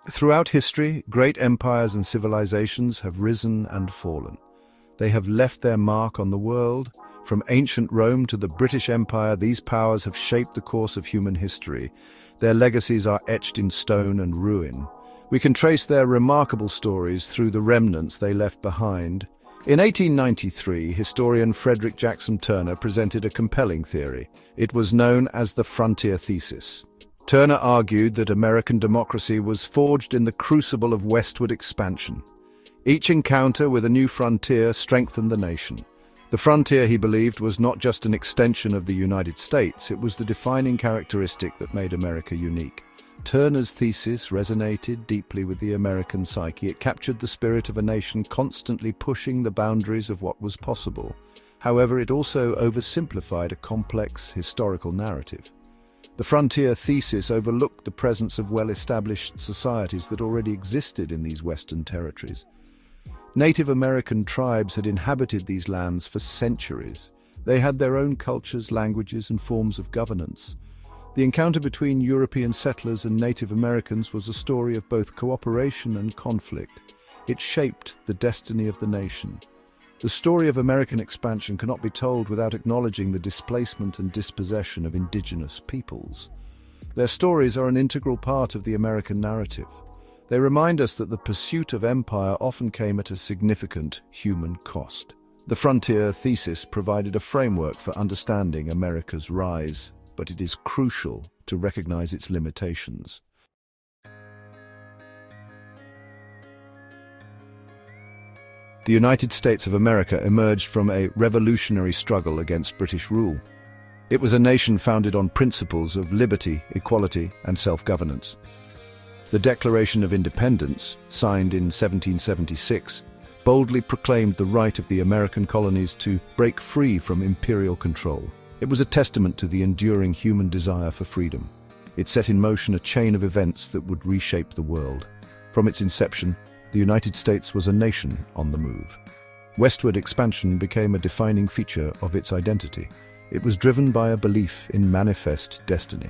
Throughout history, great empires and civilizations have risen and fallen. They have left their mark on the world. From ancient Rome to the British Empire, these powers have shaped the course of human history. Their legacies are etched in stone and ruin. We can trace their remarkable stories through the remnants they left behind. In 1893, historian Frederick Jackson Turner presented a compelling theory. It was known as the Frontier Thesis. Turner argued that American democracy was forged in the crucible of westward expansion. Each encounter with a new frontier strengthened the nation. The frontier, he believed, was not just an extension of the United States, it was the defining characteristic that made America unique. Turner's thesis resonated deeply with the American psyche. It captured the spirit of a nation constantly pushing the boundaries of what was possible. However, it also oversimplified a complex historical narrative. The Frontier Thesis overlooked the presence of well-established societies that already existed in these Western territories. Native American tribes had inhabited these lands for centuries. They had their own cultures, languages, and forms of governance. The encounter between European settlers and Native Americans was a story of both cooperation and conflict. It shaped the destiny of the nation. The story of American expansion cannot be told without acknowledging the displacement and dispossession of indigenous peoples. Their stories are an integral part of the American narrative. They remind us that the pursuit of empire often came at a significant human cost. The Frontier Thesis provided a framework for understanding America's rise, but it is crucial to recognize its limitations. The United States of America emerged from a revolutionary struggle against British rule. It was a nation founded on principles of liberty, equality, and self-governance. The Declaration of Independence, signed in 1776, boldly proclaimed the right of the American colonies to break free from imperial control. It was a testament to the enduring human desire for freedom. It set in motion a chain of events that would reshape the world. From its inception, the United States was a nation on the move. Westward expansion became a defining feature of its identity. It was driven by a belief in manifest destiny.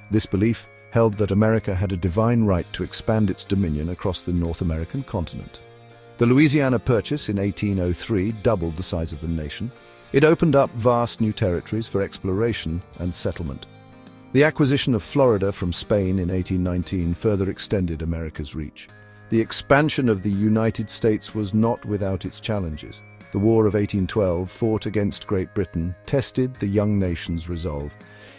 This belief held that America had a divine right to expand its dominion across the North American continent. The Louisiana Purchase in 1803 doubled the size of the nation. It opened up vast new territories for exploration and settlement. The acquisition of Florida from Spain in 1819 further extended America's reach. The expansion of the United States was not without its challenges. The War of 1812, fought against Great Britain, tested the young nation's resolve.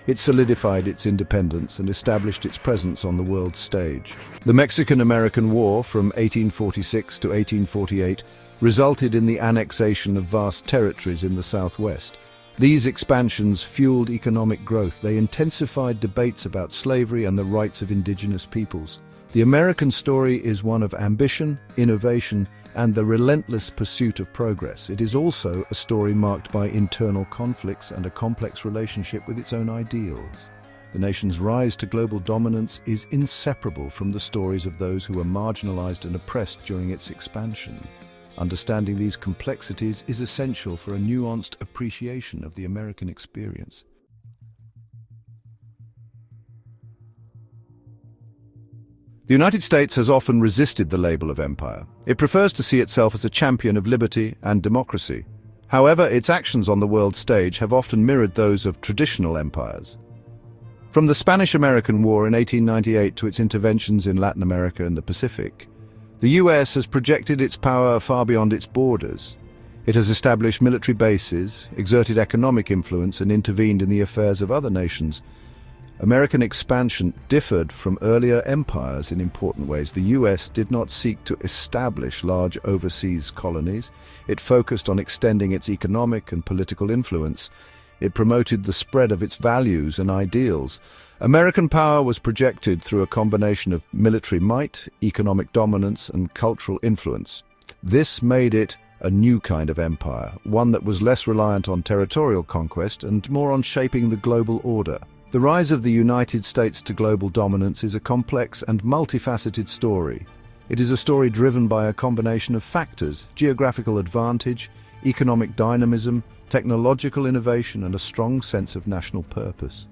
It solidified its independence and established its presence on the world stage. The Mexican-American War from 1846 to 1848 resulted in the annexation of vast territories in the Southwest. These expansions fueled economic growth. They intensified debates about slavery and the rights of indigenous peoples. The American story is one of ambition, innovation, and the relentless pursuit of progress. It is also a story marked by internal conflicts and a complex relationship with its own ideals. The nation's rise to global dominance is inseparable from the stories of those who were marginalized and oppressed during its expansion. Understanding these complexities is essential for a nuanced appreciation of the American experience. The United States has often resisted the label of empire. It prefers to see itself as a champion of liberty and democracy. However, its actions on the world stage have often mirrored those of traditional empires. From the Spanish-American War in 1898 to its interventions in Latin America and the Pacific, the US has projected its power far beyond its borders. It has established military bases, exerted economic influence, and intervened in the affairs of other nations. American expansion differed from earlier empires in important ways. The US did not seek to establish large overseas colonies. It focused on extending its economic and political influence. It promoted the spread of its values and ideals. American power was projected through a combination of military might, economic dominance, and cultural influence. This made it a new kind of empire, one that was less reliant on territorial conquest and more on shaping the global order. The rise of the United States to global dominance is a complex and multifaceted story. It is a story driven by a combination of factors: geographical advantage, economic dynamism, technological innovation, and a strong sense of national purpose.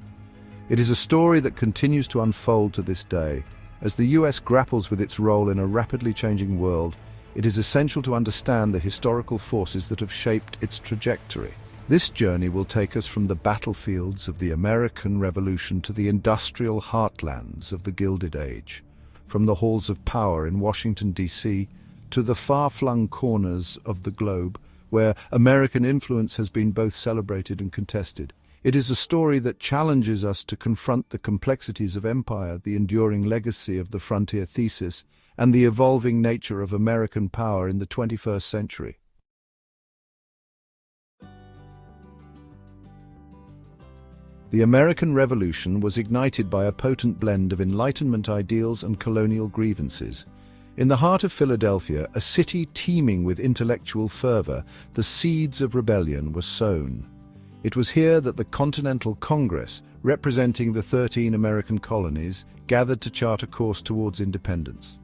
It is a story that continues to unfold to this day. As the US grapples with its role in a rapidly changing world, it is essential to understand the historical forces that have shaped its trajectory. This journey will take us from the battlefields of the American Revolution to the industrial heartlands of the Gilded Age, from the halls of power in Washington, D.C., to the far-flung corners of the globe, where American influence has been both celebrated and contested. It is a story that challenges us to confront the complexities of empire, the enduring legacy of the Frontier Thesis, and the evolving nature of American power in the 21st century. The American Revolution was ignited by a potent blend of Enlightenment ideals and colonial grievances. In the heart of Philadelphia, a city teeming with intellectual fervor, the seeds of rebellion were sown. It was here that the Continental Congress, representing the 13 American colonies, gathered to chart a course towards independence.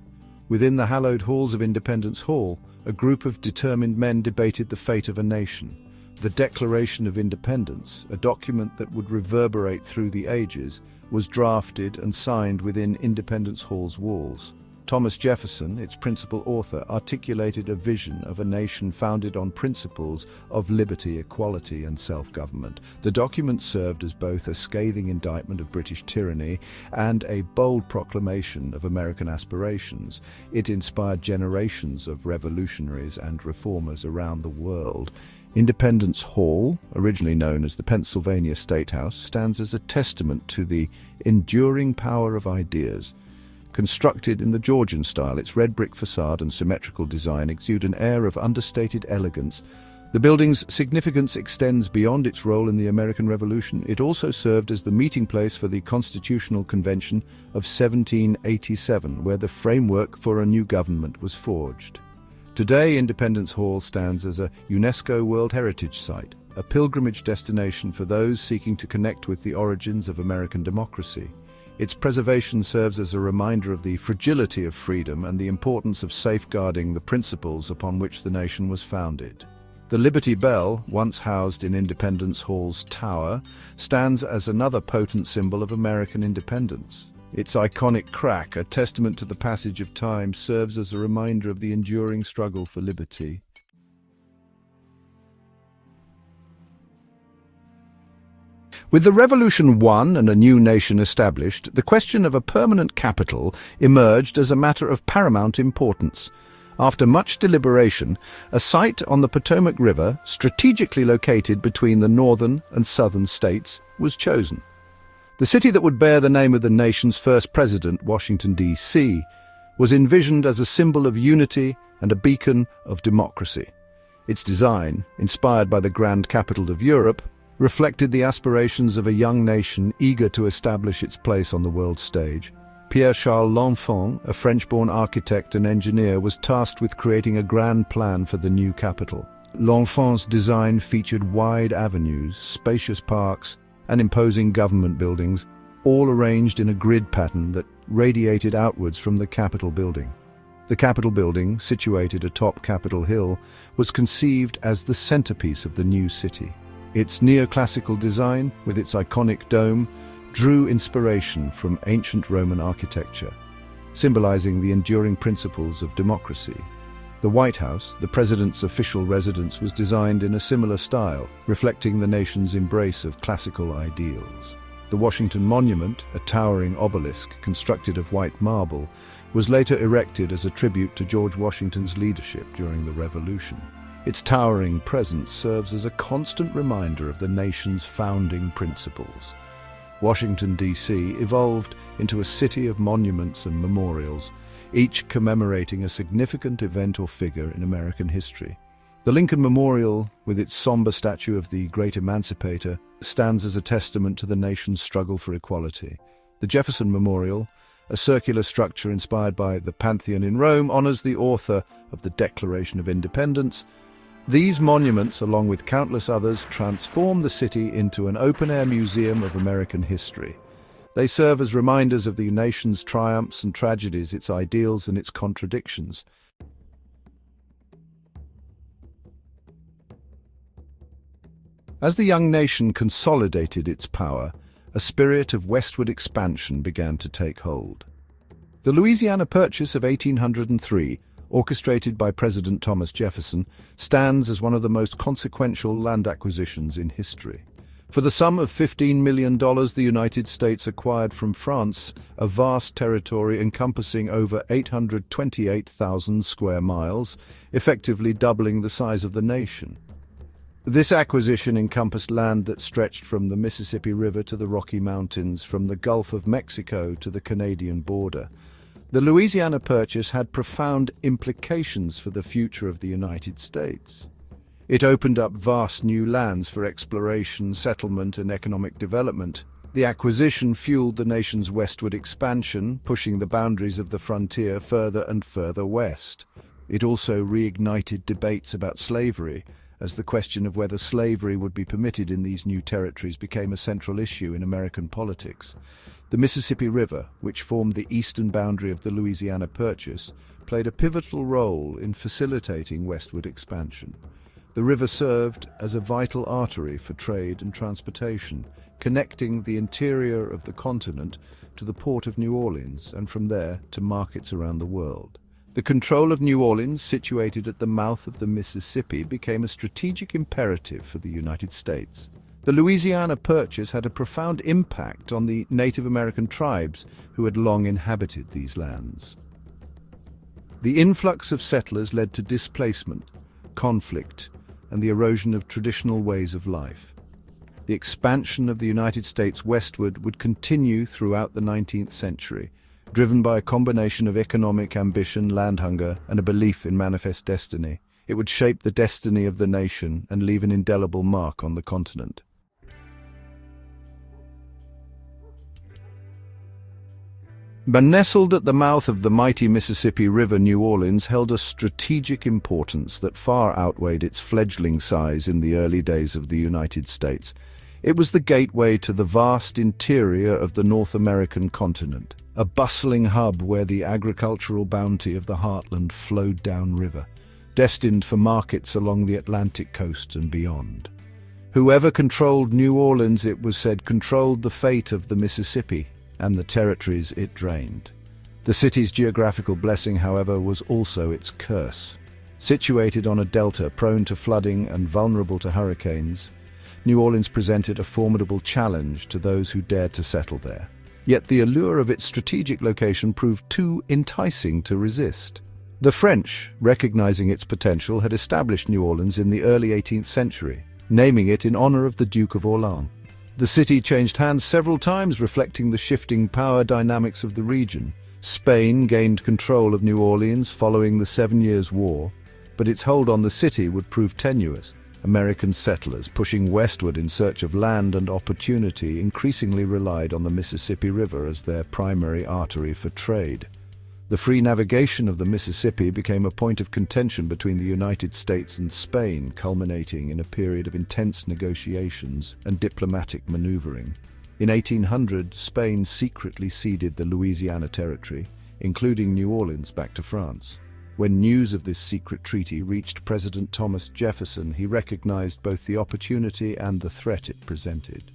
Within the hallowed halls of Independence Hall, a group of determined men debated the fate of a nation. The Declaration of Independence, a document that would reverberate through the ages, was drafted and signed within Independence Hall's walls. Thomas Jefferson, its principal author, articulated a vision of a nation founded on principles of liberty, equality, and self-government. The document served as both a scathing indictment of British tyranny and a bold proclamation of American aspirations. It inspired generations of revolutionaries and reformers around the world. Independence Hall, originally known as the Pennsylvania State House, stands as a testament to the enduring power of ideas. Constructed in the Georgian style, its red brick facade and symmetrical design exude an air of understated elegance. The building's significance extends beyond its role in the American Revolution. It also served as the meeting place for the Constitutional Convention of 1787, where the framework for a new government was forged. Today, Independence Hall stands as a UNESCO World Heritage Site, a pilgrimage destination for those seeking to connect with the origins of American democracy. Its preservation serves as a reminder of the fragility of freedom and the importance of safeguarding the principles upon which the nation was founded. The Liberty Bell, once housed in Independence Hall's tower, stands as another potent symbol of American independence. Its iconic crack, a testament to the passage of time, serves as a reminder of the enduring struggle for liberty. With the Revolution won and a new nation established, the question of a permanent capital emerged as a matter of paramount importance. After much deliberation, a site on the Potomac River, strategically located between the northern and southern states, was chosen. The city that would bear the name of the nation's first president, Washington, D.C., was envisioned as a symbol of unity and a beacon of democracy. Its design, inspired by the grand capital of Europe, reflected the aspirations of a young nation eager to establish its place on the world stage. Pierre-Charles L'Enfant, a French-born architect and engineer, was tasked with creating a grand plan for the new capital. L'Enfant's design featured wide avenues, spacious parks, and imposing government buildings, all arranged in a grid pattern that radiated outwards from the Capitol building. The Capitol building, situated atop Capitol Hill, was conceived as the centerpiece of the new city. Its neoclassical design, with its iconic dome, drew inspiration from ancient Roman architecture, symbolizing the enduring principles of democracy. The White House, the president's official residence, was designed in a similar style, reflecting the nation's embrace of classical ideals. The Washington Monument, a towering obelisk constructed of white marble, was later erected as a tribute to George Washington's leadership during the Revolution. Its towering presence serves as a constant reminder of the nation's founding principles. Washington, D.C. evolved into a city of monuments and memorials, each commemorating a significant event or figure in American history. The Lincoln Memorial, with its somber statue of the great emancipator, stands as a testament to the nation's struggle for equality. The Jefferson Memorial, a circular structure inspired by the Pantheon in Rome, honors the author of the Declaration of Independence. These monuments, along with countless others, transform the city into an open-air museum of American history. They serve as reminders of the nation's triumphs and tragedies, its ideals and its contradictions. As the young nation consolidated its power, a spirit of westward expansion began to take hold. The Louisiana Purchase of 1803, orchestrated by President Thomas Jefferson, stands as one of the most consequential land acquisitions in history. For the sum of $15 million, the United States acquired from France a vast territory encompassing over 828,000 square miles, effectively doubling the size of the nation. This acquisition encompassed land that stretched from the Mississippi River to the Rocky Mountains, from the Gulf of Mexico to the Canadian border. The Louisiana Purchase had profound implications for the future of the United States. It opened up vast new lands for exploration, settlement, and economic development. The acquisition fueled the nation's westward expansion, pushing the boundaries of the frontier further and further west. It also reignited debates about slavery, as the question of whether slavery would be permitted in these new territories became a central issue in American politics. The Mississippi River, which formed the eastern boundary of the Louisiana Purchase, played a pivotal role in facilitating westward expansion. The river served as a vital artery for trade and transportation, connecting the interior of the continent to the port of New Orleans and from there to markets around the world. The control of New Orleans, situated at the mouth of the Mississippi, became a strategic imperative for the United States. The Louisiana Purchase had a profound impact on the Native American tribes who had long inhabited these lands. The influx of settlers led to displacement, conflict, and the erosion of traditional ways of life. The expansion of the United States westward would continue throughout the 19th century, driven by a combination of economic ambition, land hunger, and a belief in manifest destiny. It would shape the destiny of the nation and leave an indelible mark on the continent. But nestled at the mouth of the mighty Mississippi River, New Orleans held a strategic importance that far outweighed its fledgling size in the early days of the United States. It was the gateway to the vast interior of the North American continent, a bustling hub where the agricultural bounty of the heartland flowed downriver, destined for markets along the Atlantic coast and beyond. Whoever controlled New Orleans, it was said, controlled the fate of the Mississippi and the territories it drained. The city's geographical blessing, however, was also its curse. Situated on a delta prone to flooding and vulnerable to hurricanes, New Orleans presented a formidable challenge to those who dared to settle there. Yet the allure of its strategic location proved too enticing to resist. The French, recognizing its potential, had established New Orleans in the early 18th century, naming it in honor of the Duke of Orleans. The city changed hands several times, reflecting the shifting power dynamics of the region. Spain gained control of New Orleans following the 7 Years' War, but its hold on the city would prove tenuous. American settlers, pushing westward in search of land and opportunity, increasingly relied on the Mississippi River as their primary artery for trade. The free navigation of the Mississippi became a point of contention between the United States and Spain, culminating in a period of intense negotiations and diplomatic maneuvering. In 1800, Spain secretly ceded the Louisiana Territory, including New Orleans, back to France. When news of this secret treaty reached President Thomas Jefferson, he recognized both the opportunity and the threat it presented.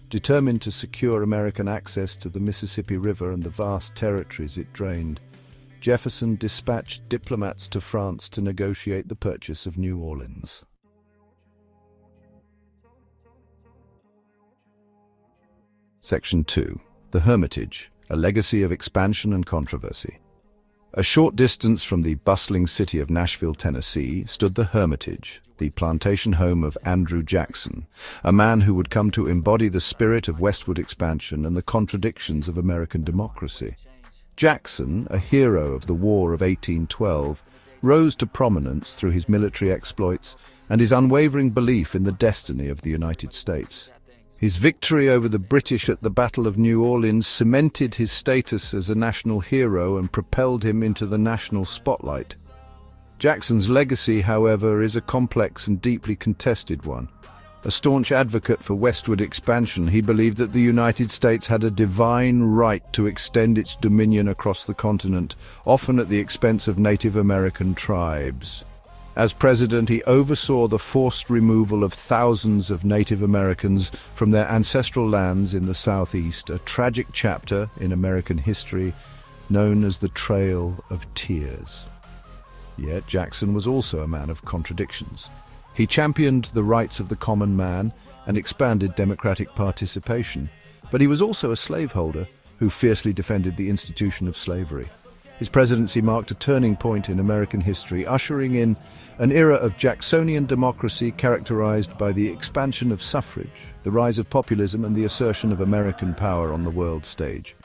Determined to secure American access to the Mississippi River and the vast territories it drained, Jefferson dispatched diplomats to France to negotiate the purchase of New Orleans. Section 2. The Hermitage, a legacy of expansion and controversy. A short distance from the bustling city of Nashville, Tennessee, stood the Hermitage, the plantation home of Andrew Jackson, a man who would come to embody the spirit of westward expansion and the contradictions of American democracy. Jackson, a hero of the War of 1812, rose to prominence through his military exploits and his unwavering belief in the destiny of the United States. His victory over the British at the Battle of New Orleans cemented his status as a national hero and propelled him into the national spotlight. Jackson's legacy, however, is a complex and deeply contested one. A staunch advocate for westward expansion, he believed that the United States had a divine right to extend its dominion across the continent, often at the expense of Native American tribes. As president, he oversaw the forced removal of thousands of Native Americans from their ancestral lands in the Southeast, a tragic chapter in American history known as the Trail of Tears. Yet Jackson was also a man of contradictions. He championed the rights of the common man and expanded democratic participation, but he was also a slaveholder who fiercely defended the institution of slavery. His presidency marked a turning point in American history, ushering in an era of Jacksonian democracy characterized by the expansion of suffrage, the rise of populism, and the assertion of American power on the world stage.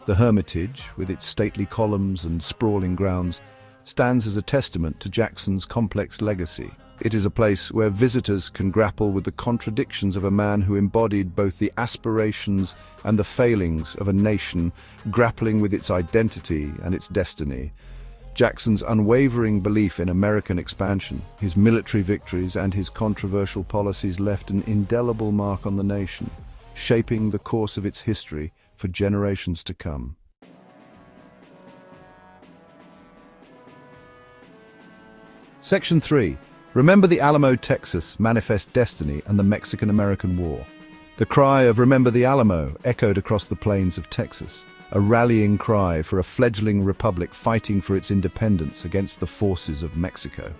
The Hermitage, with its stately columns and sprawling grounds, stands as a testament to Jackson's complex legacy. It is a place where visitors can grapple with the contradictions of a man who embodied both the aspirations and the failings of a nation grappling with its identity and its destiny. Jackson's unwavering belief in American expansion, his military victories, and his controversial policies left an indelible mark on the nation, shaping the course of its history for generations to come. Section 3. Remember the Alamo, Texas, Manifest Destiny, and the Mexican-American War. The cry of "Remember the Alamo" echoed across the plains of Texas, a rallying cry for a fledgling republic fighting for its independence against the forces of Mexico.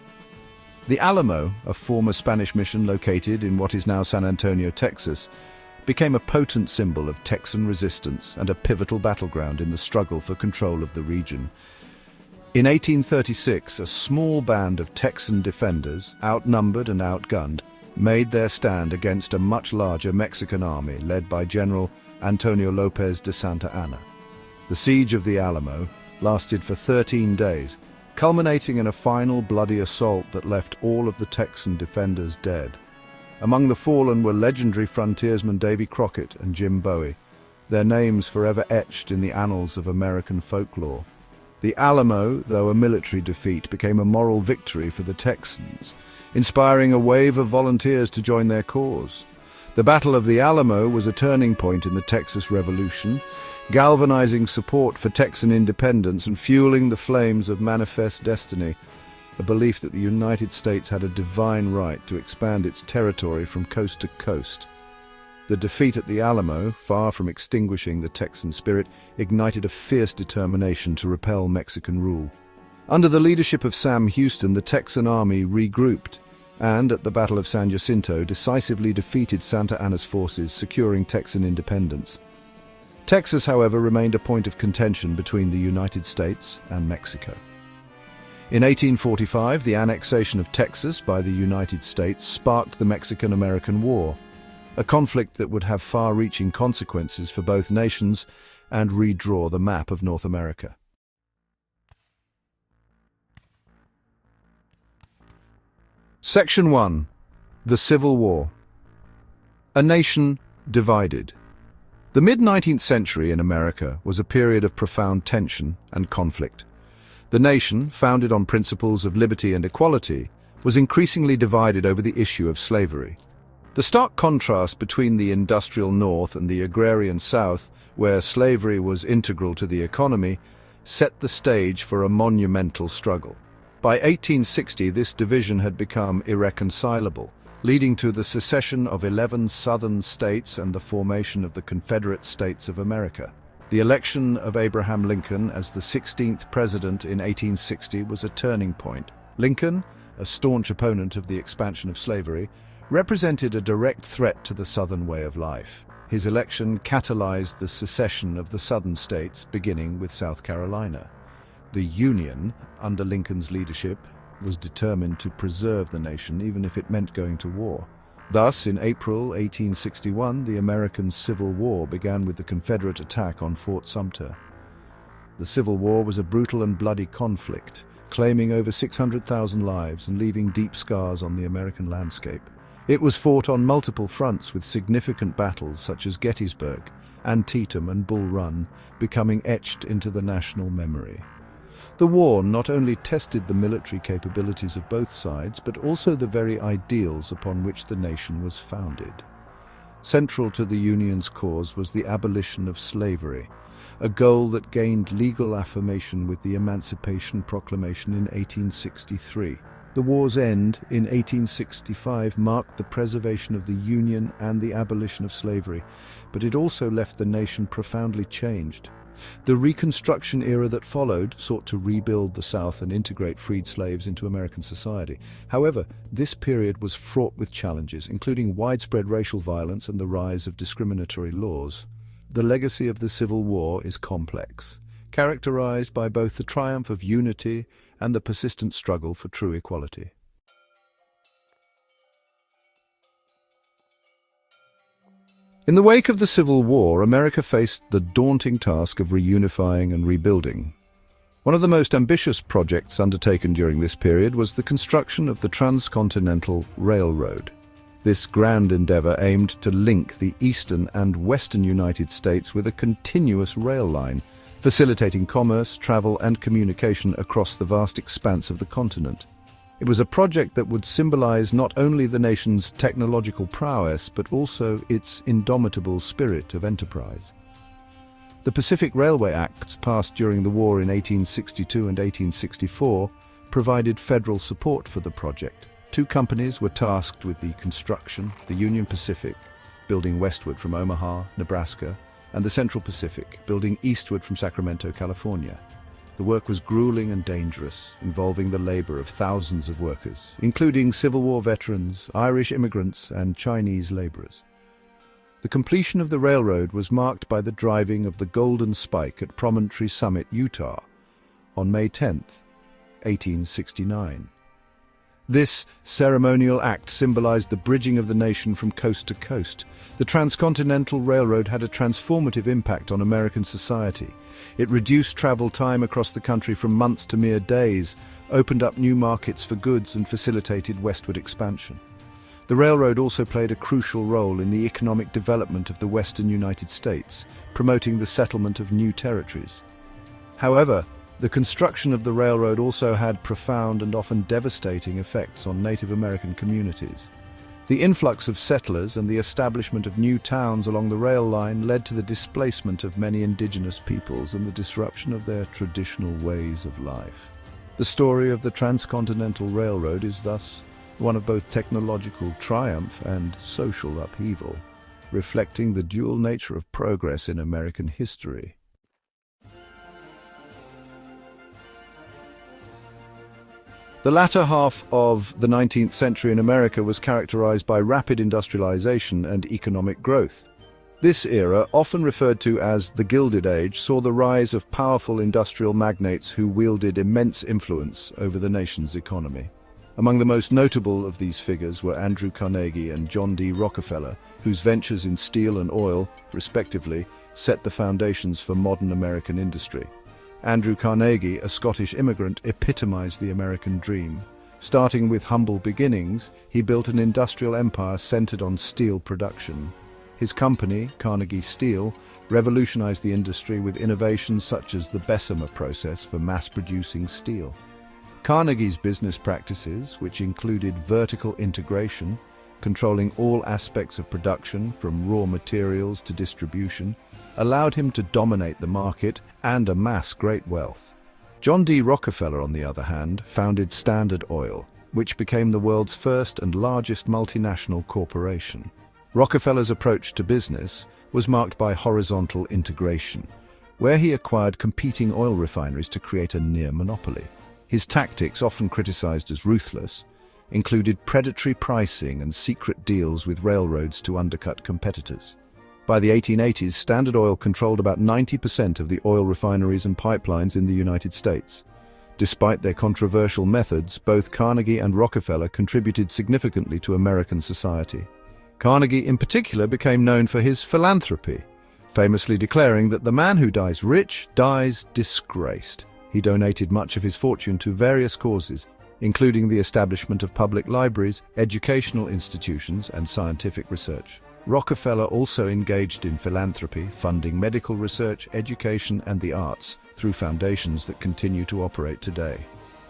The Alamo, a former Spanish mission located in what is now San Antonio, Texas, became a potent symbol of Texan resistance and a pivotal battleground in the struggle for control of the region. In 1836, a small band of Texan defenders, outnumbered and outgunned, made their stand against a much larger Mexican army led by General Antonio Lopez de Santa Anna. The siege of the Alamo lasted for 13 days, culminating in a final bloody assault that left all of the Texan defenders dead. Among the fallen were legendary frontiersmen Davy Crockett and Jim Bowie, their names forever etched in the annals of American folklore. The Alamo, though a military defeat, became a moral victory for the Texans, inspiring a wave of volunteers to join their cause. The Battle of the Alamo was a turning point in the Texas Revolution, galvanizing support for Texan independence and fueling the flames of Manifest Destiny, a belief that the United States had a divine right to expand its territory from coast to coast. The defeat at the Alamo, far from extinguishing the Texan spirit, ignited a fierce determination to repel Mexican rule. Under the leadership of Sam Houston, the Texan army regrouped and, at the Battle of San Jacinto, decisively defeated Santa Anna's forces, securing Texan independence. Texas, however, remained a point of contention between the United States and Mexico. In 1845, the annexation of Texas by the United States sparked the Mexican-American War, a conflict that would have far-reaching consequences for both nations and redraw the map of North America. Section 1. The Civil War. A nation divided. The mid-19th century in America was a period of profound tension and conflict. The nation, founded on principles of liberty and equality, was increasingly divided over the issue of slavery. The stark contrast between the industrial North and the agrarian South, where slavery was integral to the economy, set the stage for a monumental struggle. By 1860, this division had become irreconcilable, leading to the secession of 11 southern states and the formation of the Confederate States of America. The election of Abraham Lincoln as the 16th president in 1860 was a turning point. Lincoln, a staunch opponent of the expansion of slavery, represented a direct threat to the Southern way of life. His election catalyzed the secession of the southern states, beginning with South Carolina. The Union, under Lincoln's leadership, was determined to preserve the nation even if it meant going to war. Thus, in April 1861, the American Civil War began with the Confederate attack on Fort Sumter. The Civil War was a brutal and bloody conflict, claiming over 600,000 lives and leaving deep scars on the American landscape. It was fought on multiple fronts with significant battles such as Gettysburg, Antietam, and Bull Run becoming etched into the national memory. The war not only tested the military capabilities of both sides, but also the very ideals upon which the nation was founded. Central to the Union's cause was the abolition of slavery, a goal that gained legal affirmation with the Emancipation Proclamation in 1863. The war's end in 1865 marked the preservation of the Union and the abolition of slavery, but it also left the nation profoundly changed. The Reconstruction era that followed sought to rebuild the South and integrate freed slaves into American society. However, this period was fraught with challenges, including widespread racial violence and the rise of discriminatory laws. The legacy of the Civil War is complex, characterized by both the triumph of unity and the persistent struggle for true equality. In the wake of the Civil War, America faced the daunting task of reunifying and rebuilding. One of the most ambitious projects undertaken during this period was the construction of the Transcontinental Railroad. This grand endeavor aimed to link the eastern and western United States with a continuous rail line, facilitating commerce, travel, and communication across the vast expanse of the continent. It was a project that would symbolize not only the nation's technological prowess, but also its indomitable spirit of enterprise. The Pacific Railway Acts, passed during the war in 1862 and 1864, provided federal support for the project. Two companies were tasked with the construction: the Union Pacific, building westward from Omaha, Nebraska, and the Central Pacific, building eastward from Sacramento, California. The work was grueling and dangerous, involving the labor of thousands of workers, including Civil War veterans, Irish immigrants, and Chinese laborers. The completion of the railroad was marked by the driving of the Golden Spike at Promontory Summit, Utah, on May 10, 1869. This ceremonial act symbolized the bridging of the nation from coast to coast. The Transcontinental Railroad had a transformative impact on American society. It reduced travel time across the country from months to mere days, opened up new markets for goods, and facilitated westward expansion. The railroad also played a crucial role in the economic development of the western United States, promoting the settlement of new territories. However, the construction of the railroad also had profound and often devastating effects on Native American communities. The influx of settlers and the establishment of new towns along the rail line led to the displacement of many indigenous peoples and the disruption of their traditional ways of life. The story of the Transcontinental Railroad is thus one of both technological triumph and social upheaval, reflecting the dual nature of progress in American history. The latter half of the 19th century in America was characterized by rapid industrialization and economic growth. This era, often referred to as the Gilded Age, saw the rise of powerful industrial magnates who wielded immense influence over the nation's economy. Among the most notable of these figures were Andrew Carnegie and John D. Rockefeller, whose ventures in steel and oil, respectively, set the foundations for modern American industry. Andrew Carnegie, a Scottish immigrant, epitomized the American dream. Starting with humble beginnings, he built an industrial empire centered on steel production. His company, Carnegie Steel, revolutionized the industry with innovations such as the Bessemer process for mass-producing steel. Carnegie's business practices, which included vertical integration, controlling all aspects of production from raw materials to distribution, allowed him to dominate the market and amass great wealth. John D. Rockefeller, on the other hand, founded Standard Oil, which became the world's first and largest multinational corporation. Rockefeller's approach to business was marked by horizontal integration, where he acquired competing oil refineries to create a near monopoly. His tactics, often criticized as ruthless, included predatory pricing and secret deals with railroads to undercut competitors. By the 1880s, Standard Oil controlled about 90% of the oil refineries and pipelines in the United States. Despite their controversial methods, both Carnegie and Rockefeller contributed significantly to American society. Carnegie, in particular, became known for his philanthropy, famously declaring that the man who dies rich dies disgraced. He donated much of his fortune to various causes, including the establishment of public libraries, educational institutions, and scientific research. Rockefeller also engaged in philanthropy, funding medical research, education, and the arts through foundations that continue to operate today.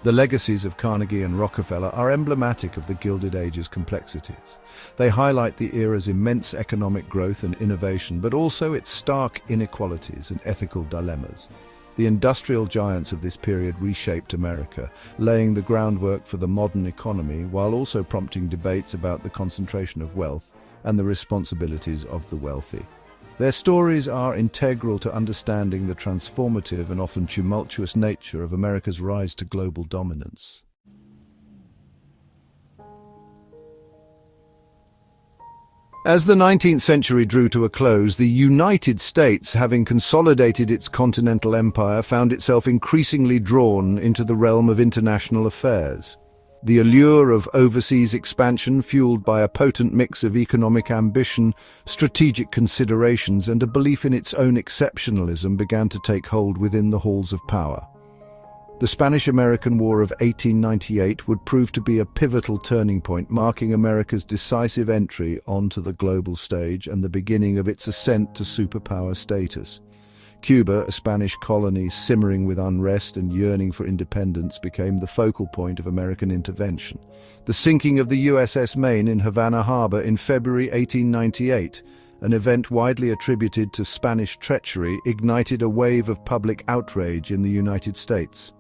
The legacies of Carnegie and Rockefeller are emblematic of the Gilded Age's complexities. They highlight the era's immense economic growth and innovation, but also its stark inequalities and ethical dilemmas. The industrial giants of this period reshaped America, laying the groundwork for the modern economy while also prompting debates about the concentration of wealth and the responsibilities of the wealthy. Their stories are integral to understanding the transformative and often tumultuous nature of America's rise to global dominance. As the 19th century drew to a close, the United States, having consolidated its continental empire, found itself increasingly drawn into the realm of international affairs. The allure of overseas expansion, fueled by a potent mix of economic ambition, strategic considerations, and a belief in its own exceptionalism, began to take hold within the halls of power. The Spanish-American War of 1898 would prove to be a pivotal turning point, marking America's decisive entry onto the global stage and the beginning of its ascent to superpower status. Cuba, a Spanish colony simmering with unrest and yearning for independence, became the focal point of American intervention. The sinking of the USS Maine in Havana Harbor in February 1898, an event widely attributed to Spanish treachery, ignited a wave of public outrage in the United States.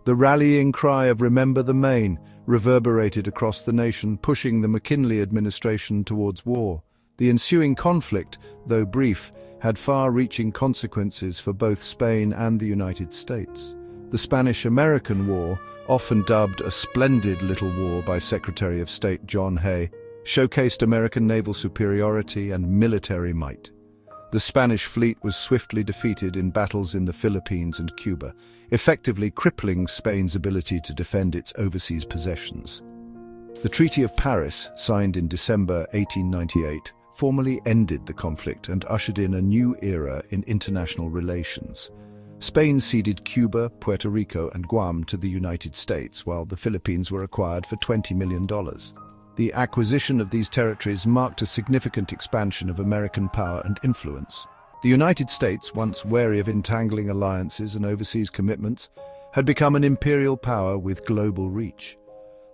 The rallying cry of "Remember the Maine" reverberated across the nation, pushing the McKinley administration towards war. The ensuing conflict, though brief, had far-reaching consequences for both Spain and the United States. The Spanish-American War, often dubbed a "splendid little war" by Secretary of State John Hay, showcased American naval superiority and military might. The Spanish fleet was swiftly defeated in battles in the Philippines and Cuba, effectively crippling Spain's ability to defend its overseas possessions. The Treaty of Paris, signed in December 1898, formally ended the conflict and ushered in a new era in international relations. Spain ceded Cuba, Puerto Rico, and Guam to the United States, while the Philippines were acquired for $20 million. The acquisition of these territories marked a significant expansion of American power and influence. The United States, once wary of entangling alliances and overseas commitments, had become an imperial power with global reach.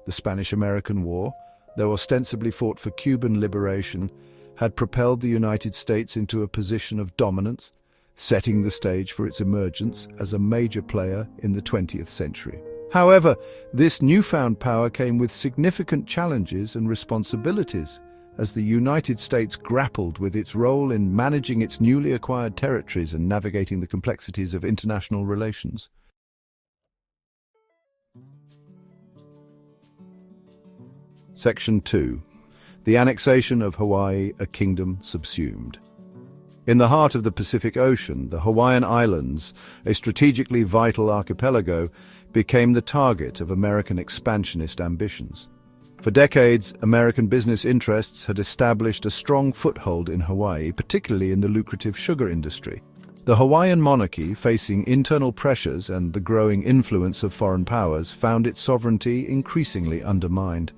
The Spanish-American War, though ostensibly fought for Cuban liberation, had propelled the United States into a position of dominance, setting the stage for its emergence as a major player in the 20th century. However, this newfound power came with significant challenges and responsibilities as the United States grappled with its role in managing its newly acquired territories and navigating the complexities of international relations. Section 2. The annexation of Hawaii, a kingdom subsumed. In the heart of the Pacific Ocean, the Hawaiian Islands, a strategically vital archipelago, became the target of American expansionist ambitions. For decades, American business interests had established a strong foothold in Hawaii, particularly in the lucrative sugar industry. The Hawaiian monarchy, facing internal pressures and the growing influence of foreign powers, found its sovereignty increasingly undermined.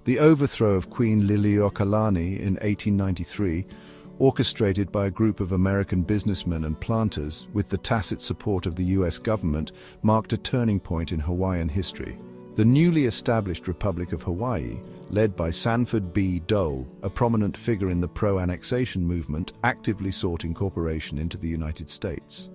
The overthrow of Queen Liliuokalani in 1893, orchestrated by a group of American businessmen and planters with the tacit support of the U.S. government, marked a turning point in Hawaiian history. The newly established Republic of Hawaii, led by Sanford B. Dole, a prominent figure in the pro-annexation movement, actively sought incorporation into the United States.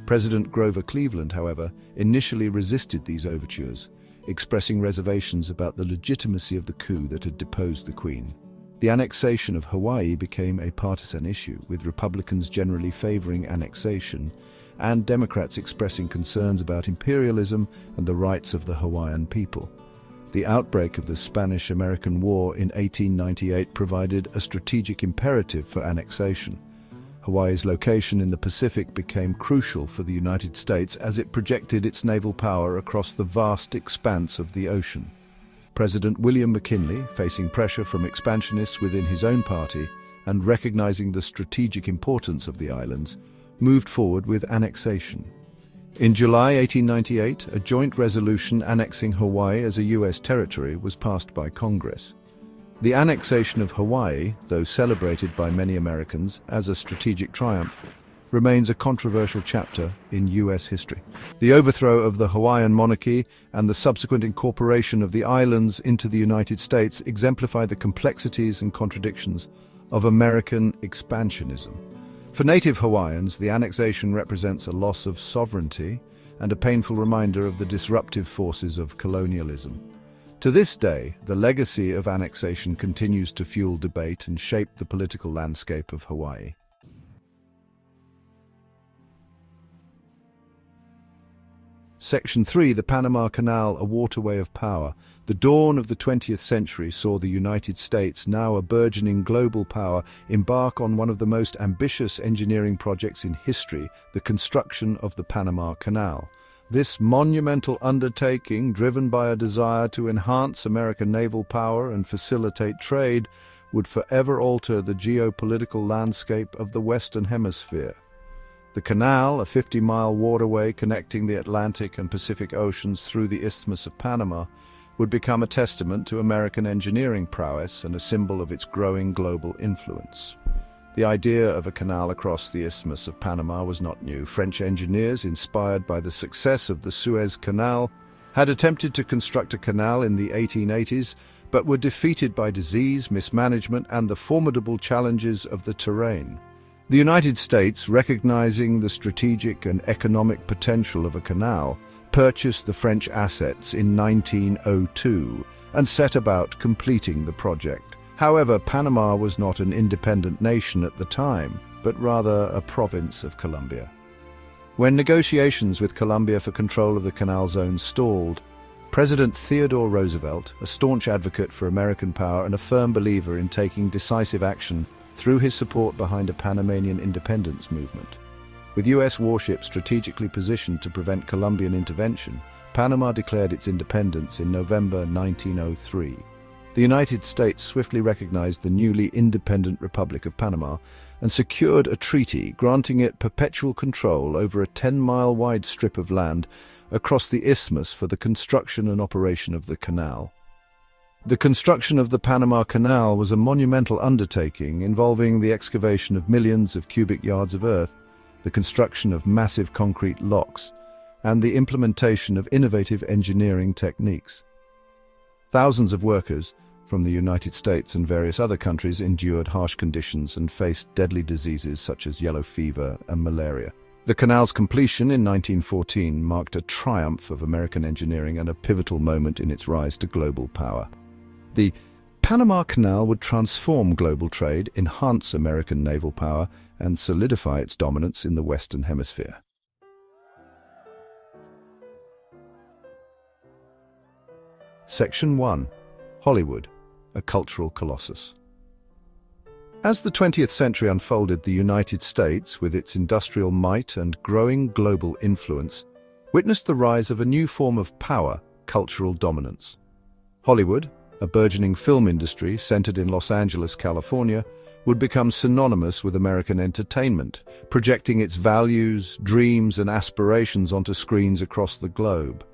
President Grover Cleveland, however, initially resisted these overtures, expressing reservations about the legitimacy of the coup that had deposed the Queen. The annexation of Hawaii became a partisan issue, with Republicans generally favoring annexation and Democrats expressing concerns about imperialism and the rights of the Hawaiian people. The outbreak of the Spanish-American War in 1898 provided a strategic imperative for annexation. Hawaii's location in the Pacific became crucial for the United States as it projected its naval power across the vast expanse of the ocean. President William McKinley, facing pressure from expansionists within his own party and recognizing the strategic importance of the islands, moved forward with annexation. In July 1898, a joint resolution annexing Hawaii as a U.S. territory was passed by Congress. The annexation of Hawaii, though celebrated by many Americans as a strategic triumph, remains a controversial chapter in U.S. history. The overthrow of the Hawaiian monarchy and the subsequent incorporation of the islands into the United States exemplify the complexities and contradictions of American expansionism. For native Hawaiians, the annexation represents a loss of sovereignty and a painful reminder of the disruptive forces of colonialism. To this day, the legacy of annexation continues to fuel debate and shape the political landscape of Hawaii. Section 3, the Panama Canal, a waterway of power. The dawn of the 20th century saw the United States, now a burgeoning global power, embark on one of the most ambitious engineering projects in history, the construction of the Panama Canal. This monumental undertaking, driven by a desire to enhance American naval power and facilitate trade, would forever alter the geopolitical landscape of the Western Hemisphere. The canal, a 50-mile waterway connecting the Atlantic and Pacific Oceans through the Isthmus of Panama, would become a testament to American engineering prowess and a symbol of its growing global influence. The idea of a canal across the Isthmus of Panama was not new. French engineers, inspired by the success of the Suez Canal, had attempted to construct a canal in the 1880s, but were defeated by disease, mismanagement, and the formidable challenges of the terrain. The United States, recognizing the strategic and economic potential of a canal, purchased the French assets in 1902 and set about completing the project. However, Panama was not an independent nation at the time, but rather a province of Colombia. When negotiations with Colombia for control of the canal zone stalled, President Theodore Roosevelt, a staunch advocate for American power and a firm believer in taking decisive action, threw his support behind a Panamanian independence movement. With U.S. warships strategically positioned to prevent Colombian intervention, Panama declared its independence in November 1903. The United States swiftly recognized the newly independent Republic of Panama and secured a treaty granting it perpetual control over a 10-mile-wide strip of land across the isthmus for the construction and operation of the canal. The construction of the Panama Canal was a monumental undertaking involving the excavation of millions of cubic yards of earth, the construction of massive concrete locks, and the implementation of innovative engineering techniques. Thousands of workers from the United States and various other countries endured harsh conditions and faced deadly diseases such as yellow fever and malaria. The canal's completion in 1914 marked a triumph of American engineering and a pivotal moment in its rise to global power. The Panama Canal would transform global trade, enhance American naval power, and solidify its dominance in the Western Hemisphere. Section 1. Hollywood, a cultural colossus. As the 20th century unfolded, the United States, with its industrial might and growing global influence, witnessed the rise of a new form of power, cultural dominance. Hollywood, a burgeoning film industry centered in Los Angeles, California, would become synonymous with American entertainment, projecting its values, dreams, and aspirations onto screens across the globe.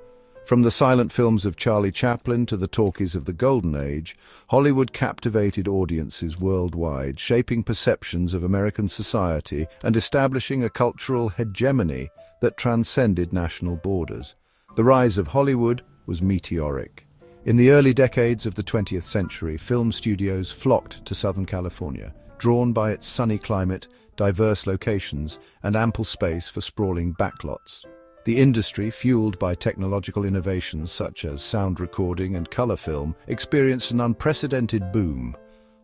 From the silent films of Charlie Chaplin to the talkies of the Golden Age, Hollywood captivated audiences worldwide, shaping perceptions of American society and establishing a cultural hegemony that transcended national borders. The rise of Hollywood was meteoric. In the early decades of the 20th century, film studios flocked to Southern California, drawn by its sunny climate, diverse locations, and ample space for sprawling backlots. The industry, fueled by technological innovations such as sound recording and color film, experienced an unprecedented boom.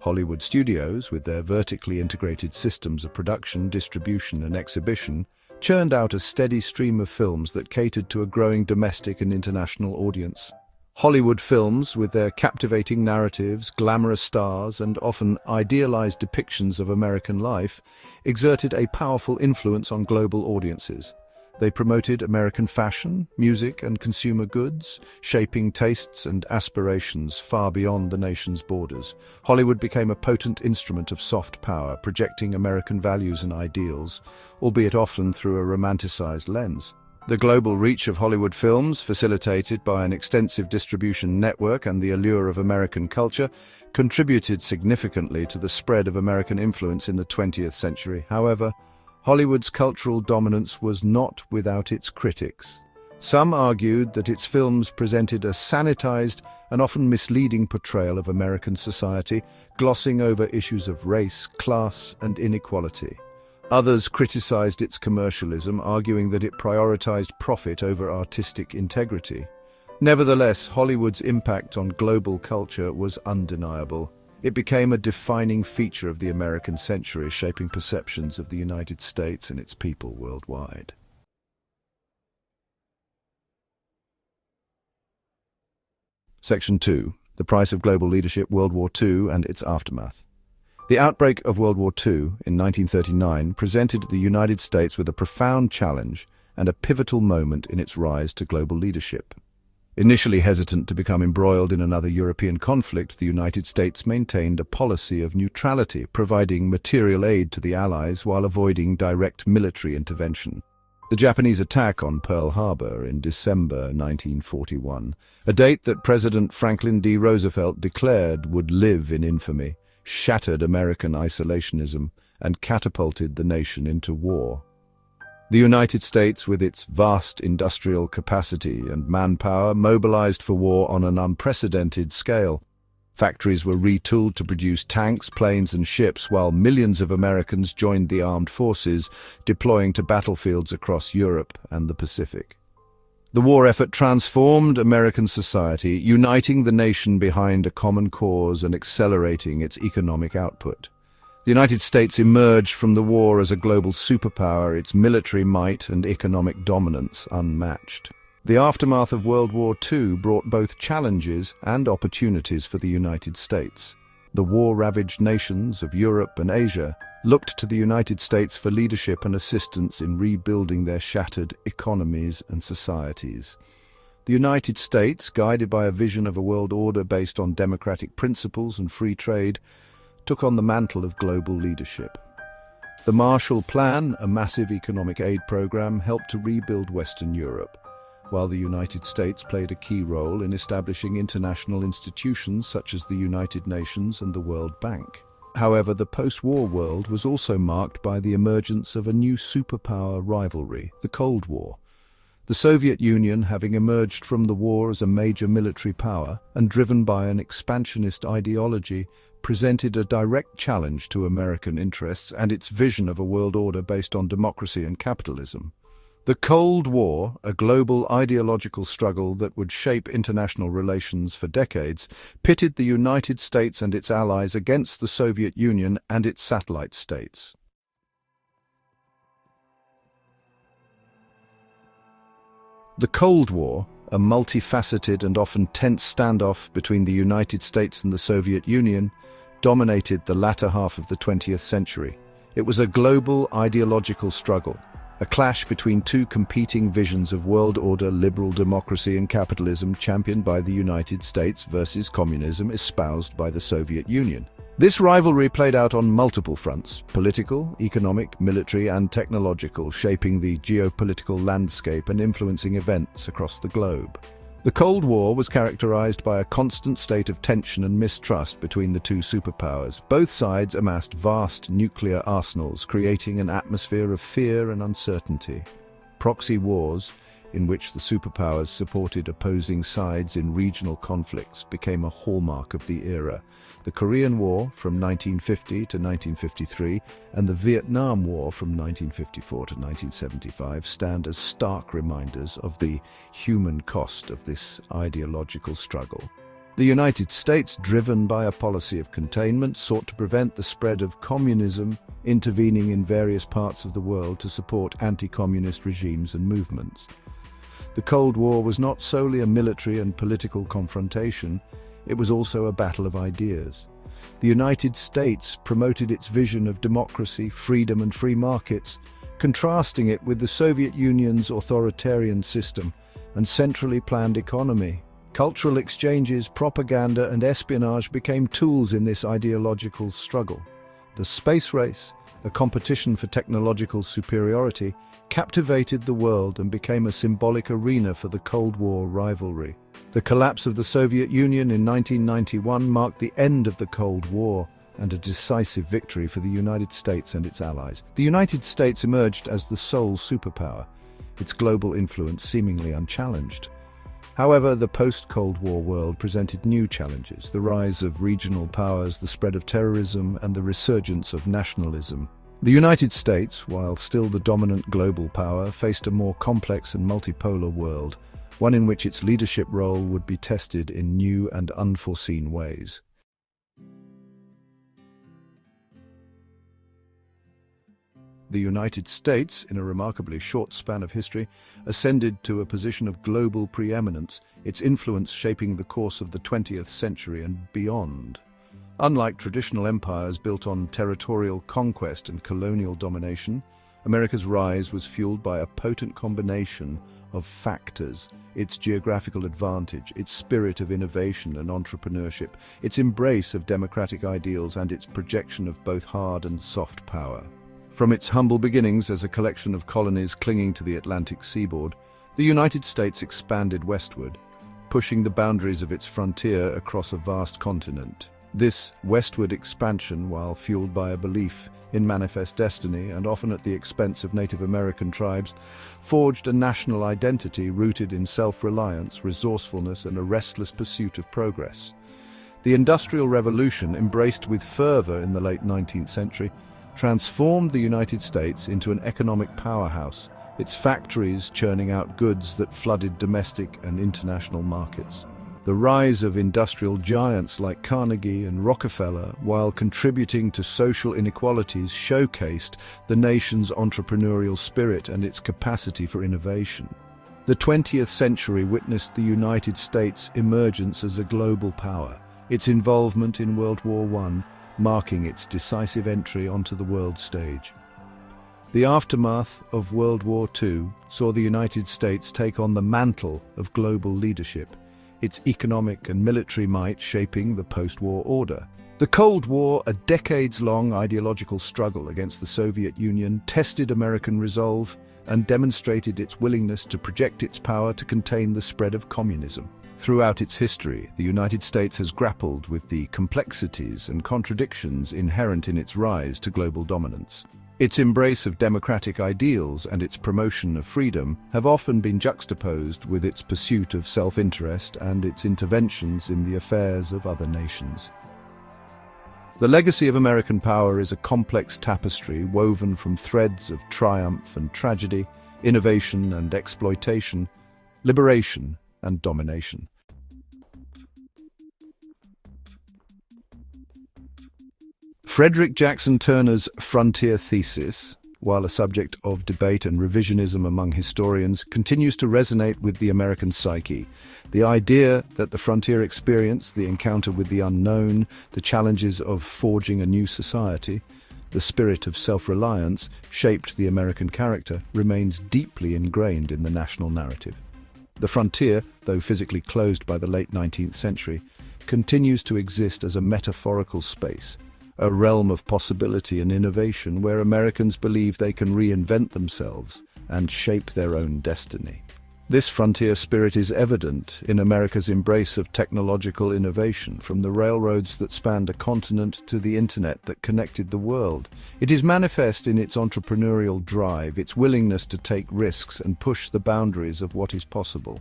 Hollywood studios, with their vertically integrated systems of production, distribution, and exhibition, churned out a steady stream of films that catered to a growing domestic and international audience. Hollywood films, with their captivating narratives, glamorous stars, and often idealized depictions of American life, exerted a powerful influence on global audiences. They promoted American fashion, music, and consumer goods, shaping tastes and aspirations far beyond the nation's borders. Hollywood became a potent instrument of soft power, projecting American values and ideals, albeit often through a romanticized lens. The global reach of Hollywood films, facilitated by an extensive distribution network and the allure of American culture, contributed significantly to the spread of American influence in the 20th century. However, Hollywood's cultural dominance was not without its critics. Some argued that its films presented a sanitized and often misleading portrayal of American society, glossing over issues of race, class, and inequality. Others criticized its commercialism, arguing that it prioritized profit over artistic integrity. Nevertheless, Hollywood's impact on global culture was undeniable. It became a defining feature of the American century, shaping perceptions of the United States and its people worldwide. Section 2. The Price of Global Leadership, World War II and its Aftermath. The outbreak of World War II in 1939 presented the United States with a profound challenge and a pivotal moment in its rise to global leadership. Initially hesitant to become embroiled in another European conflict, the United States maintained a policy of neutrality, providing material aid to the Allies while avoiding direct military intervention. The Japanese attack on Pearl Harbor in December 1941, a date that President Franklin D. Roosevelt declared would live in infamy, shattered American isolationism and catapulted the nation into war. The United States, with its vast industrial capacity and manpower, mobilized for war on an unprecedented scale. Factories were retooled to produce tanks, planes, and ships, while millions of Americans joined the armed forces, deploying to battlefields across Europe and the Pacific. The war effort transformed American society, uniting the nation behind a common cause and accelerating its economic output. The United States emerged from the war as a global superpower, its military might and economic dominance unmatched. The aftermath of World War II brought both challenges and opportunities for the United States. The war-ravaged nations of Europe and Asia looked to the United States for leadership and assistance in rebuilding their shattered economies and societies. The United States, guided by a vision of a world order based on democratic principles and free trade, took on the mantle of global leadership. The Marshall Plan, a massive economic aid program, helped to rebuild Western Europe, while the United States played a key role in establishing international institutions such as the United Nations and the World Bank. However, the post-war world was also marked by the emergence of a new superpower rivalry, the Cold War. The Soviet Union, having emerged from the war as a major military power and driven by an expansionist ideology, presented a direct challenge to American interests and its vision of a world order based on democracy and capitalism. The Cold War, a global ideological struggle that would shape international relations for decades, pitted the United States and its allies against the Soviet Union and its satellite states. The Cold War, a multifaceted and often tense standoff between the United States and the Soviet Union, dominated the latter half of the 20th century. It was a global ideological struggle, a clash between two competing visions of world order, liberal democracy and capitalism championed by the United States versus communism espoused by the Soviet Union. This rivalry played out on multiple fronts: political, economic, military and technological, shaping the geopolitical landscape and influencing events across the globe. The Cold War was characterized by a constant state of tension and mistrust between the two superpowers. Both sides amassed vast nuclear arsenals, creating an atmosphere of fear and uncertainty. Proxy wars, in which the superpowers supported opposing sides in regional conflicts, became a hallmark of the era. The Korean War from 1950 to 1953 and the Vietnam War from 1954 to 1975 stand as stark reminders of the human cost of this ideological struggle. The United States, driven by a policy of containment, sought to prevent the spread of communism, intervening in various parts of the world to support anti-communist regimes and movements. The Cold War was not solely a military and political confrontation, it was also a battle of ideas. The United States promoted its vision of democracy, freedom and free markets, contrasting it with the Soviet Union's authoritarian system and centrally planned economy. Cultural exchanges, propaganda and espionage became tools in this ideological struggle. The space race, a competition for technological superiority, captivated the world and became a symbolic arena for the Cold War rivalry. The collapse of the Soviet Union in 1991 marked the end of the Cold War and a decisive victory for the United States and its allies. The United States emerged as the sole superpower, its global influence seemingly unchallenged. However, the post-Cold War world presented new challenges: the rise of regional powers, the spread of terrorism, and the resurgence of nationalism. The United States, while still the dominant global power, faced a more complex and multipolar world, one in which its leadership role would be tested in new and unforeseen ways. The United States, in a remarkably short span of history, ascended to a position of global preeminence, its influence shaping the course of the 20th century and beyond. Unlike traditional empires built on territorial conquest and colonial domination, America's rise was fueled by a potent combination of factors: its geographical advantage, its spirit of innovation and entrepreneurship, its embrace of democratic ideals, and its projection of both hard and soft power. From its humble beginnings as a collection of colonies clinging to the Atlantic seaboard, the United States expanded westward, pushing the boundaries of its frontier across a vast continent. This westward expansion, while fueled by a belief in manifest destiny and often at the expense of Native American tribes, forged a national identity rooted in self-reliance, resourcefulness, and a restless pursuit of progress. The Industrial Revolution, embraced with fervor in the late 19th century, transformed the United States into an economic powerhouse, its factories churning out goods that flooded domestic and international markets. The rise of industrial giants like Carnegie and Rockefeller, while contributing to social inequalities, showcased the nation's entrepreneurial spirit and its capacity for innovation. The 20th century witnessed the United States' emergence as a global power, its involvement in World War I marking its decisive entry onto the world stage. The aftermath of World War II saw the United States take on the mantle of global leadership, its economic and military might shaping the post-war order. The Cold War, a decades-long ideological struggle against the Soviet Union, tested American resolve and demonstrated its willingness to project its power to contain the spread of communism. Throughout its history, the United States has grappled with the complexities and contradictions inherent in its rise to global dominance. Its embrace of democratic ideals and its promotion of freedom have often been juxtaposed with its pursuit of self-interest and its interventions in the affairs of other nations. The legacy of American power is a complex tapestry woven from threads of triumph and tragedy, innovation and exploitation, liberation and domination. Frederick Jackson Turner's Frontier Thesis, while a subject of debate and revisionism among historians, continues to resonate with the American psyche. The idea that the frontier experience, the encounter with the unknown, the challenges of forging a new society, the spirit of self-reliance shaped the American character, remains deeply ingrained in the national narrative. The frontier, though physically closed by the late 19th century, continues to exist as a metaphorical space, a realm of possibility and innovation where Americans believe they can reinvent themselves and shape their own destiny. This frontier spirit is evident in America's embrace of technological innovation, from the railroads that spanned a continent to the internet that connected the world. It is manifest in its entrepreneurial drive, its willingness to take risks and push the boundaries of what is possible.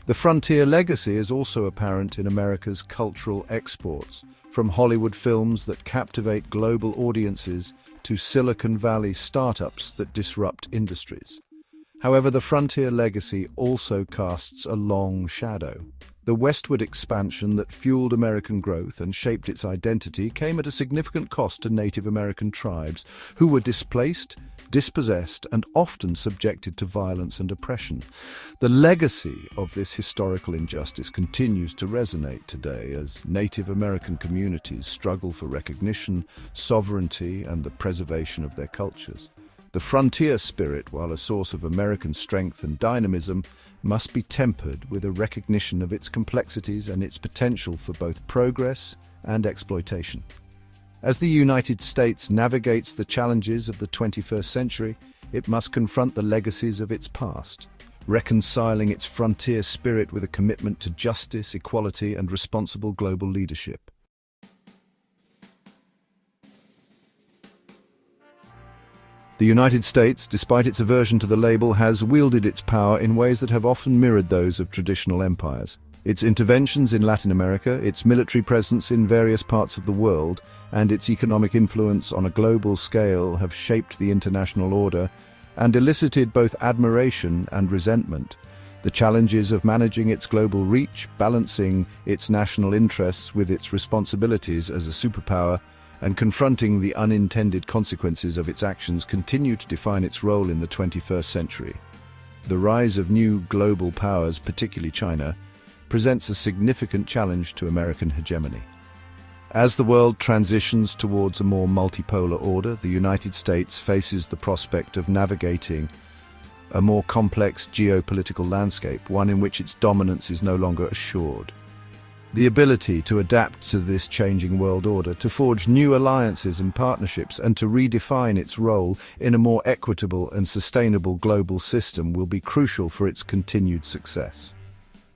The frontier legacy is also apparent in America's cultural exports, from Hollywood films that captivate global audiences to Silicon Valley startups that disrupt industries. However, the frontier legacy also casts a long shadow. The westward expansion that fueled American growth and shaped its identity came at a significant cost to Native American tribes, who were displaced, dispossessed, and often subjected to violence and oppression. The legacy of this historical injustice continues to resonate today as Native American communities struggle for recognition, sovereignty, and the preservation of their cultures. The frontier spirit, while a source of American strength and dynamism, must be tempered with a recognition of its complexities and its potential for both progress and exploitation. As the United States navigates the challenges of the 21st century, it must confront the legacies of its past, reconciling its frontier spirit with a commitment to justice, equality, and responsible global leadership. The United States, despite its aversion to the label, has wielded its power in ways that have often mirrored those of traditional empires. Its interventions in Latin America, its military presence in various parts of the world, and its economic influence on a global scale have shaped the international order and elicited both admiration and resentment. The challenges of managing its global reach, balancing its national interests with its responsibilities as a superpower, and confronting the unintended consequences of its actions continue to define its role in the 21st century. The rise of new global powers, particularly China, presents a significant challenge to American hegemony. As the world transitions towards a more multipolar order, the United States faces the prospect of navigating a more complex geopolitical landscape, one in which its dominance is no longer assured. The ability to adapt to this changing world order, to forge new alliances and partnerships, and to redefine its role in a more equitable and sustainable global system will be crucial for its continued success.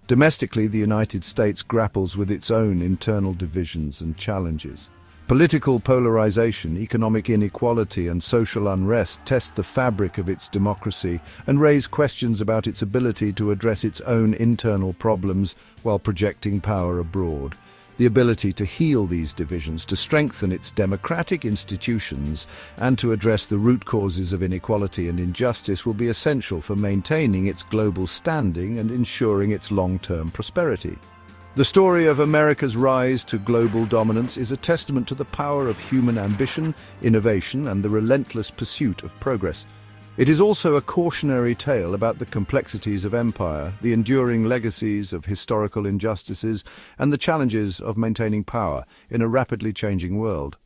Domestically, the United States grapples with its own internal divisions and challenges. Political polarization, economic inequality, and social unrest test the fabric of its democracy and raise questions about its ability to address its own internal problems while projecting power abroad. The ability to heal these divisions, to strengthen its democratic institutions, and to address the root causes of inequality and injustice will be essential for maintaining its global standing and ensuring its long-term prosperity. The story of America's rise to global dominance is a testament to the power of human ambition, innovation, and the relentless pursuit of progress. It is also a cautionary tale about the complexities of empire, the enduring legacies of historical injustices, and the challenges of maintaining power in a rapidly changing world.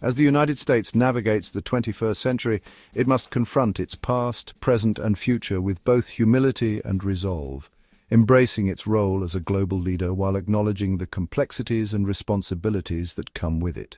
As the United States navigates the 21st century, it must confront its past, present, and future with both humility and resolve, embracing its role as a global leader while acknowledging the complexities and responsibilities that come with it.